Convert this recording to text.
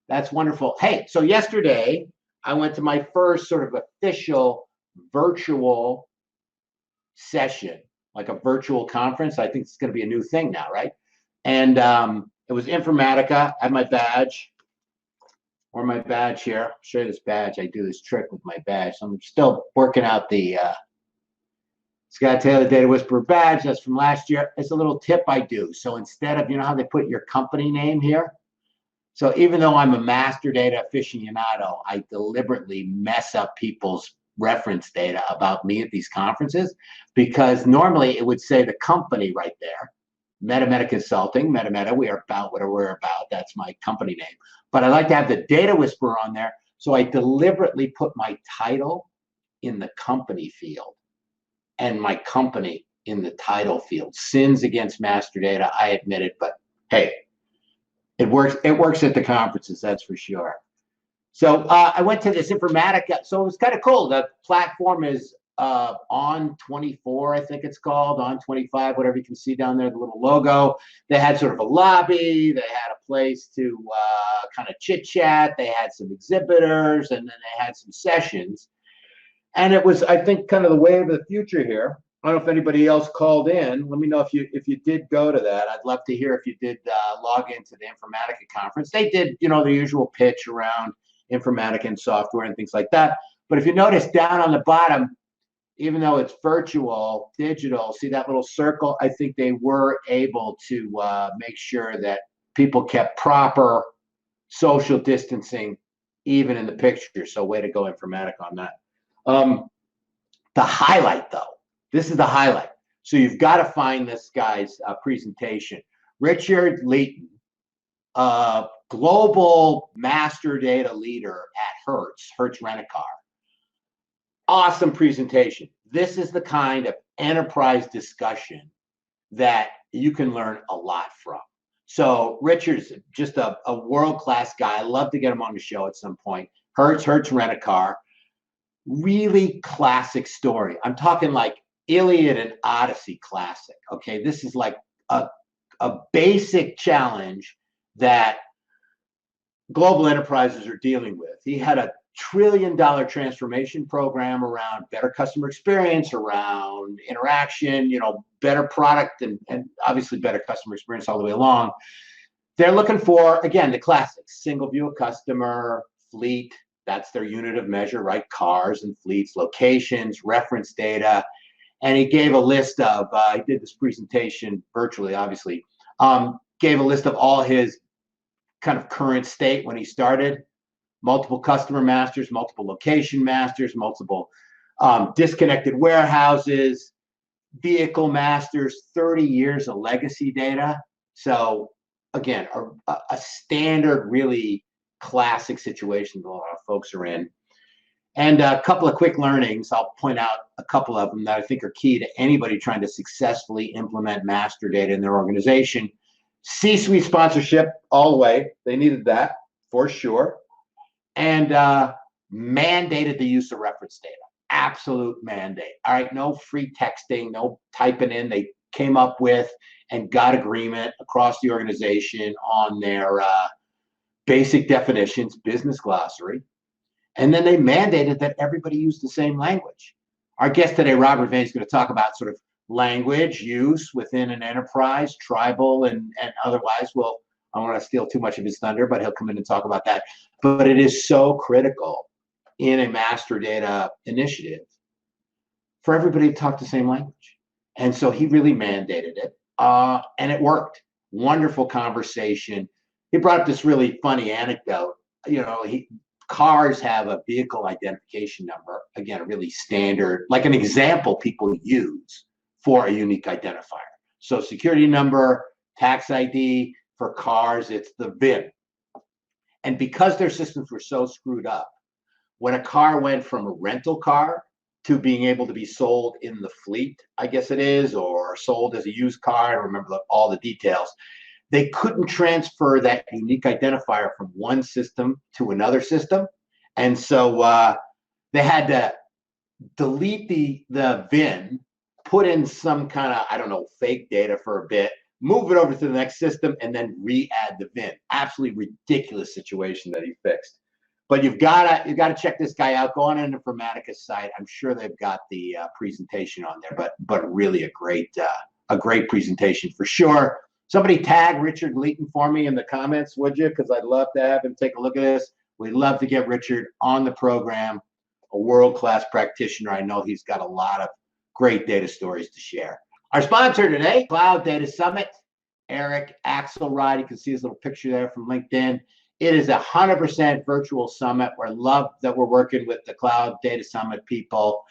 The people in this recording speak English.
That's wonderful. Hey, so yesterday I went to my first sort of official virtual session, like a virtual conference. I think it's going to be a new thing now, right? And it was Informatica. I had my badge, or my badge here. I'll show you this badge. I do this trick with my badge. So I'm still working out the Scott Taylor Data Whisperer badge. That's from last year. It's a little tip I do. So instead of, you know how they put your company name here? So even though I'm a master data aficionado, I deliberately mess up people's reference data about me at these conferences, because normally it would say the company right there, Meta Consulting, Meta, we are about what we're about. That's my company name. But I like to have the Data Whisperer on there. So I deliberately put my title in the company field and my company in the title field. Sins against master data, I admit it, but hey, it works. It works at the conferences, that's for sure. So I went to this Informatica. So it was kind of cool. The platform is on 24, I think it's called, on 25, whatever you can see down there, the little logo. They had sort of a lobby. They had a place to kind of chit chat. They had some exhibitors, and then they had some sessions. And it was, I think, kind of the wave of the future here. I don't know if anybody else called in. Let me know if you did go to that. I'd love to hear if you did log into the Informatica conference. They did, you know, the usual pitch around Informatica and software and things like that. But if you notice down on the bottom, even though it's virtual, digital, see that little circle? I think they were able to make sure that people kept proper social distancing even in the picture. So way to go, Informatica, on that. The highlight, though. This is the highlight. So you've got to find this guy's presentation. Richard Leeton, global master data leader at Hertz Rent-A-Car. Awesome presentation. This is the kind of enterprise discussion that you can learn a lot from. So Richard's just a world-class guy. I'd love to get him on the show at some point. Hertz Rent-A-Car. Really classic story. I'm talking like Iliad and Odyssey classic. Okay, this is like a basic challenge that global enterprises are dealing with. He had a $1 trillion transformation program around better customer experience, around interaction, you know, better product, and obviously better customer experience all the way along. They're looking for, again, the classics: single view of customer, fleet. That's their unit of measure, right? Cars and fleets, locations, reference data. And he gave a list of, he did this presentation virtually, obviously, gave a list of all his kind of current state when he started: multiple customer masters, multiple location masters, multiple disconnected warehouses, vehicle masters, 30 years of legacy data. So again, a standard, really classic situation that a lot of folks are in. And a couple of quick learnings. I'll point out a couple of them that I think are key to anybody trying to successfully implement master data in their organization. C-suite sponsorship all the way. They needed that for sure. And mandated the use of reference data. Absolute mandate. All right, no free texting, no typing in. They came up with and got agreement across the organization on their basic definitions, business glossary. And then they mandated that everybody use the same language. Our guest today, Robert Vane, is going to talk about sort of language use within an enterprise, tribal and otherwise. Well, I don't want to steal too much of his thunder, but he'll come in and talk about that. But it is so critical in a master data initiative for everybody to talk the same language. And so he really mandated it, and it worked. Wonderful conversation. He brought up this really funny anecdote. You know, cars have a vehicle identification number. Again, a really standard, like an example people use for a unique identifier. So security number, tax ID. For cars, it's the VIN. And because their systems were so screwed up, when a car went from a rental car to being able to be sold in the fleet, I guess it is, or sold as a used car, I don't remember all the details, they couldn't transfer that unique identifier from one system to another system. And so they had to delete the VIN, put in some kind of, I don't know, fake data for a bit, move it over to the next system, and then re-add the VIN. Absolutely ridiculous situation that he fixed. But you've got to check this guy out. Go on an Informatica site. I'm sure they've got the presentation on there. But really a great presentation for sure. Somebody tag Richard Leeton for me in the comments, would you? Because I'd love to have him take a look at this. We'd love to get Richard on the program, a world-class practitioner. I know he's got a lot of great data stories to share. Our sponsor today, Cloud Data Summit, Eric Axelrod. You can see his little picture there from LinkedIn. It is 100% virtual summit. We're love that we're working with the Cloud Data Summit people.